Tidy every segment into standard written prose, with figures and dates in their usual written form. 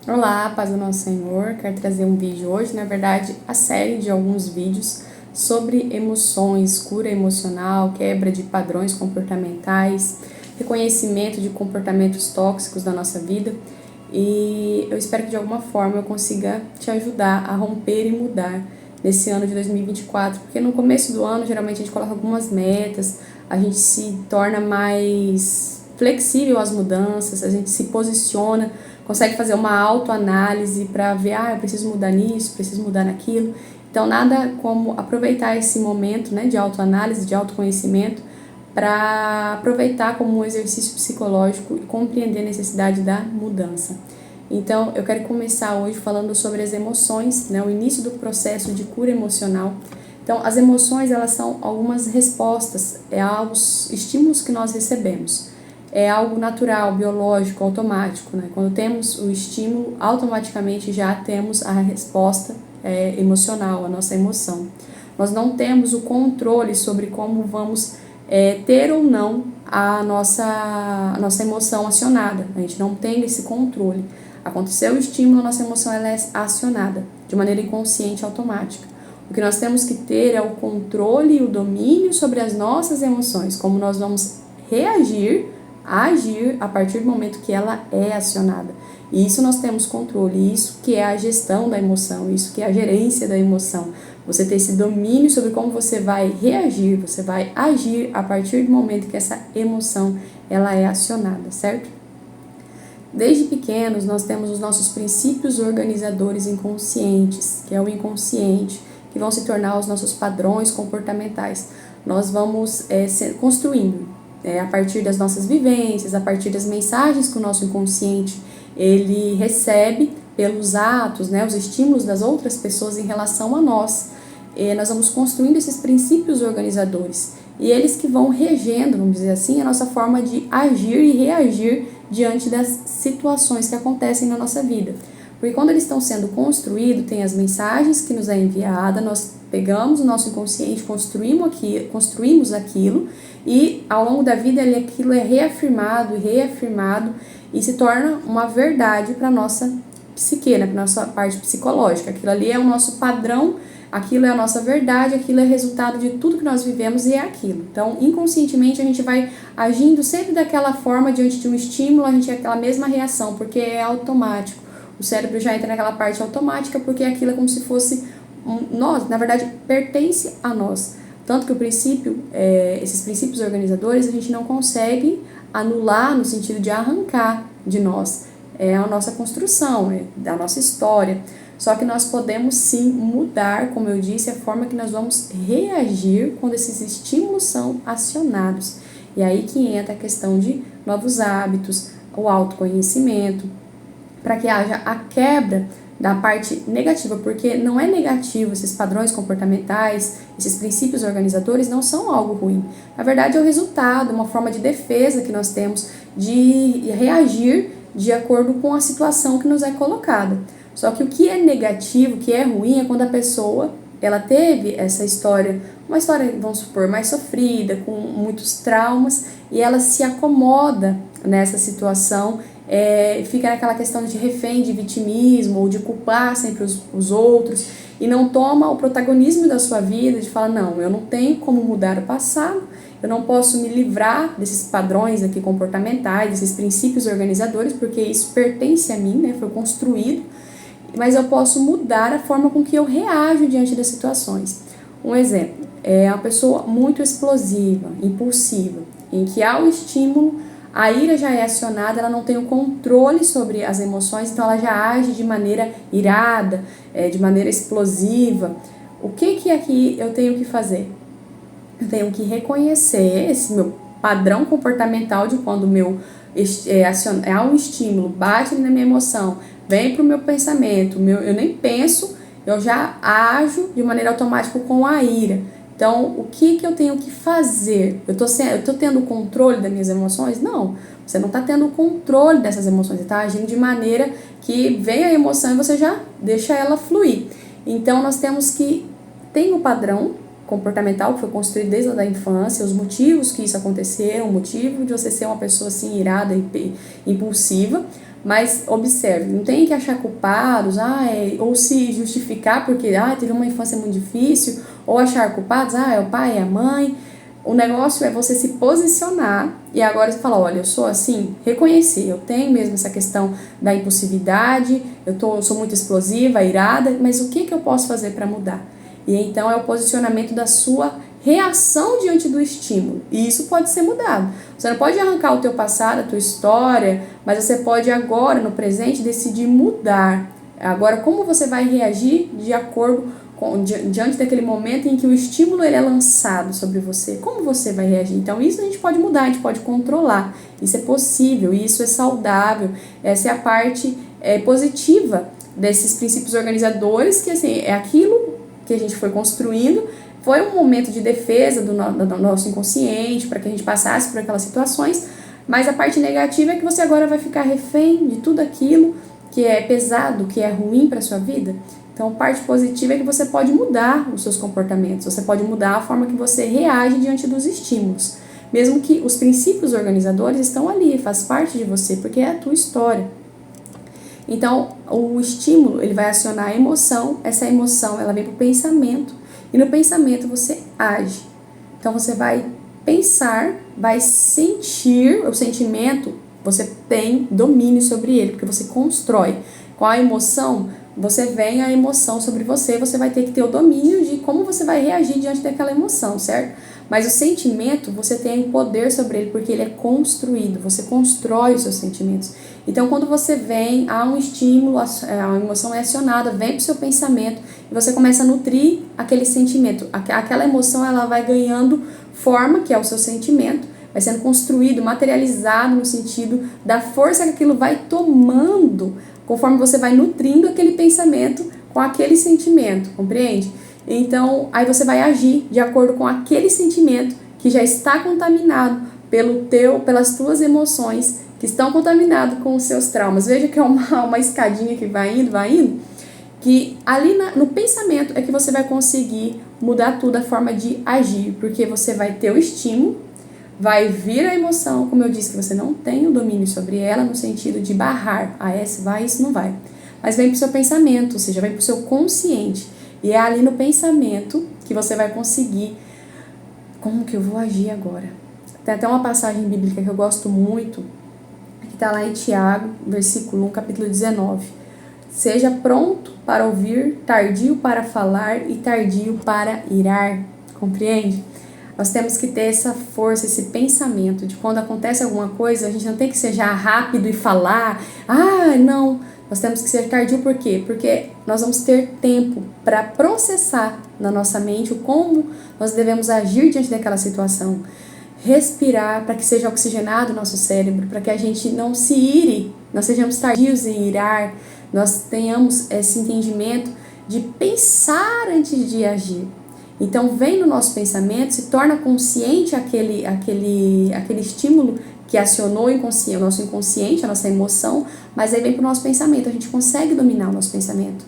Olá, paz do nosso Senhor. Quero trazer um vídeo hoje, na verdade, a série de alguns vídeos sobre emoções, cura emocional, quebra de padrões comportamentais, reconhecimento de comportamentos tóxicos da nossa vida. E eu espero que de alguma forma eu consiga te ajudar a romper e mudar nesse ano de 2024, porque no começo do ano geralmente a gente coloca algumas metas, a gente se torna mais flexível às mudanças, a gente se posiciona, consegue fazer uma autoanálise para ver, eu preciso mudar nisso, preciso mudar naquilo. Então, nada como aproveitar esse momento, né, de autoanálise, de autoconhecimento, para aproveitar como um exercício psicológico e compreender a necessidade da mudança. Então, eu quero começar hoje falando sobre as emoções, né, o início do processo de cura emocional. Então, as emoções, elas são algumas respostas aos estímulos que nós recebemos. É algo natural, biológico, automático, né? Quando temos o estímulo, automaticamente já temos a resposta emocional, a nossa emoção. Nós não temos o controle sobre como vamos ter ou não a nossa emoção acionada. A gente não tem esse controle. Aconteceu o estímulo, a nossa emoção ela é acionada de maneira inconsciente, automática. O que nós temos que ter é o controle e o domínio sobre as nossas emoções, como nós vamos reagir, agir a partir do momento que ela é acionada. E isso nós temos controle, isso que é a gestão da emoção, isso que é a gerência da emoção. Você ter esse domínio sobre como você vai reagir, você vai agir a partir do momento que essa emoção ela é acionada, certo? Desde pequenos nós temos os nossos princípios organizadores inconscientes, que é o inconsciente, que vão se tornar os nossos padrões comportamentais. Nós vamos construindo a partir das nossas vivências, a partir das mensagens que o nosso inconsciente ele recebe pelos atos, né, os estímulos das outras pessoas em relação a nós. Nós vamos construindo esses princípios organizadores e eles que vão regendo, vamos dizer assim, a nossa forma de agir e reagir diante das situações que acontecem na nossa vida. Porque quando eles estão sendo construídos, tem as mensagens que nos é enviada, nós pegamos o nosso inconsciente, construímos aquilo e ao longo da vida aquilo é reafirmado e se torna uma verdade para a nossa psique, né, para a nossa parte psicológica. Aquilo ali é o nosso padrão, aquilo é a nossa verdade, aquilo é resultado de tudo que nós vivemos e é aquilo. Então, inconscientemente, a gente vai agindo sempre daquela forma diante de um estímulo, a gente tem aquela mesma reação, porque é automático. O cérebro já entra naquela parte automática, porque aquilo é como se fosse nós, na verdade, pertence a nós. Tanto que o princípio, esses princípios organizadores, a gente não consegue anular no sentido de arrancar de nós. É a nossa construção, da nossa história. Só que nós podemos sim mudar, como eu disse, a forma que nós vamos reagir quando esses estímulos são acionados. E aí que entra a questão de novos hábitos, o autoconhecimento, para que haja a quebra da parte negativa, porque não é negativo, esses padrões comportamentais, esses princípios organizadores não são algo ruim. Na verdade, é o resultado, uma forma de defesa que nós temos de reagir de acordo com a situação que nos é colocada. Só que o que é negativo, o que é ruim, é quando a pessoa ela teve essa história, uma história, vamos supor, mais sofrida, com muitos traumas, e ela se acomoda nessa situação, fica naquela questão de refém, de vitimismo, ou de culpar sempre os outros, e não toma o protagonismo da sua vida, de falar, não, eu não tenho como mudar o passado, eu não posso me livrar desses padrões aqui comportamentais, desses princípios organizadores, porque isso pertence a mim, né, foi construído, mas eu posso mudar a forma com que eu reajo diante das situações. Um exemplo, é uma pessoa muito explosiva, impulsiva, em que ao estímulo, a ira já é acionada, ela não tem o controle sobre as emoções, então ela já age de maneira irada, de maneira explosiva. O que aqui eu tenho que fazer? Eu tenho que reconhecer esse meu padrão comportamental de quando há um estímulo, bate na minha emoção, vem para o meu pensamento, eu nem penso, eu já ajo de maneira automática com a ira. Então, o que eu tenho que fazer? Eu tô tendo o controle das minhas emoções? Não, você não está tendo o controle dessas emoções, você está agindo de maneira que vem a emoção e você já deixa ela fluir. Então, nós temos que ter um padrão comportamental que foi construído desde a infância, os motivos que isso aconteceu, o motivo de você ser uma pessoa assim irada e impulsiva, Mas observe, não tem que achar culpados, ou se justificar porque teve uma infância muito difícil, ou achar culpados, é o pai, é a mãe. O negócio é você se posicionar e agora você falar, olha, eu sou assim, reconhecer, eu tenho mesmo essa questão da impulsividade, sou muito explosiva, irada, mas o que eu posso fazer para mudar? E então é o posicionamento da sua reação diante do estímulo, e isso pode ser mudado. Você não pode arrancar o teu passado, a tua história, mas você pode agora, no presente, decidir mudar. Agora, como você vai reagir de acordo diante daquele momento em que o estímulo ele é lançado sobre você, como você vai reagir? Então isso a gente pode mudar, a gente pode controlar, isso é possível, isso é saudável, essa é a parte positiva desses princípios organizadores, que assim, é aquilo que a gente foi construindo, foi um momento de defesa do nosso inconsciente, para que a gente passasse por aquelas situações, mas a parte negativa é que você agora vai ficar refém de tudo aquilo que é pesado, que é ruim para sua vida. Então, a parte positiva é que você pode mudar os seus comportamentos, você pode mudar a forma que você reage diante dos estímulos. Mesmo que os princípios organizadores estão ali, faz parte de você, porque é a tua história. Então, o estímulo, ele vai acionar a emoção, essa emoção, ela vem para o pensamento, e no pensamento você age. Então, você vai pensar, vai sentir, o sentimento, você tem domínio sobre ele, porque você constrói. Com a emoção, você vem a emoção sobre você vai ter que ter o domínio de como você vai reagir diante daquela emoção, certo? Mas o sentimento, você tem o poder sobre ele, porque ele é construído, você constrói os seus sentimentos. Então, quando você vem, há um estímulo, a emoção é acionada, vem para o seu pensamento, e você começa a nutrir aquele sentimento. Aquela emoção, ela vai ganhando forma, que é o seu sentimento, vai sendo construído, materializado no sentido da força que aquilo vai tomando, conforme você vai nutrindo aquele pensamento com aquele sentimento, compreende? Então, aí você vai agir de acordo com aquele sentimento que já está contaminado pelas tuas emoções, que estão contaminados com os seus traumas. Veja que é uma escadinha que vai indo, que ali no pensamento é que você vai conseguir mudar tudo a forma de agir, porque você vai ter o estímulo, vai vir a emoção, como eu disse, que você não tem o domínio sobre ela, no sentido de barrar, esse vai, isso não vai. Mas vem para o seu pensamento, ou seja, vem para o seu consciente. E é ali no pensamento que você vai conseguir, como que eu vou agir agora? Tem até uma passagem bíblica que eu gosto muito, que está lá em Tiago, versículo 1, capítulo 19. Seja pronto para ouvir, tardio para falar e tardio para irar. Compreende? Nós temos que ter essa força, esse pensamento de quando acontece alguma coisa, a gente não tem que ser já rápido e falar, não. Nós temos que ser tardio, por quê? Porque nós vamos ter tempo para processar na nossa mente o como nós devemos agir diante daquela situação. Respirar para que seja oxigenado o nosso cérebro, para que a gente não se ire, nós sejamos tardios em irar, nós tenhamos esse entendimento de pensar antes de agir. Então, vem no nosso pensamento, se torna consciente aquele estímulo que acionou o nosso inconsciente, a nossa emoção, mas aí vem para o nosso pensamento, a gente consegue dominar o nosso pensamento.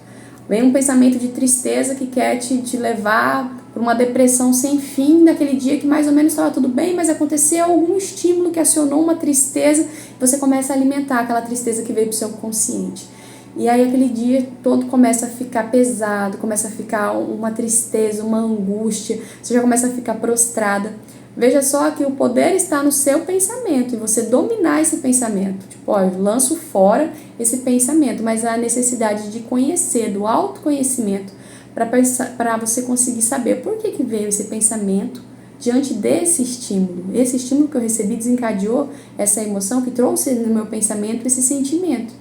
Vem um pensamento de tristeza que quer te levar para uma depressão sem fim, daquele dia que mais ou menos estava tudo bem, mas aconteceu algum estímulo que acionou uma tristeza, e você começa a alimentar aquela tristeza que veio para o seu consciente. E aí aquele dia todo começa a ficar pesado, começa a ficar uma tristeza, uma angústia, você já começa a ficar prostrada. Veja só que o poder está no seu pensamento e você dominar esse pensamento. Eu lanço fora esse pensamento, mas há a necessidade de conhecer, do autoconhecimento, para você conseguir saber por que veio esse pensamento diante desse estímulo. Esse estímulo que eu recebi desencadeou essa emoção que trouxe no meu pensamento esse sentimento.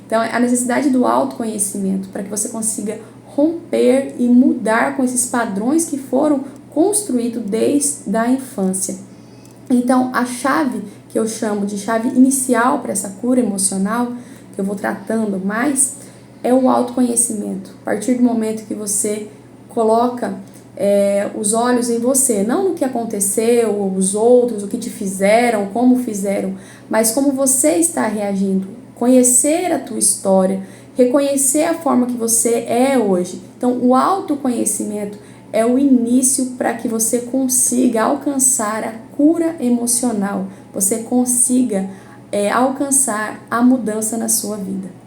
Então, a necessidade do autoconhecimento para que você consiga romper e mudar com esses padrões que foram construídos desde a infância. Então, a chave que eu chamo de chave inicial para essa cura emocional, que eu vou tratando mais, é o autoconhecimento. A partir do momento que você coloca os olhos em você, não no que aconteceu, os outros, o que te fizeram, como fizeram, mas como você está reagindo. Conhecer a tua história, reconhecer a forma que você é hoje. Então, o autoconhecimento é o início para que você consiga alcançar a cura emocional, você consiga alcançar a mudança na sua vida.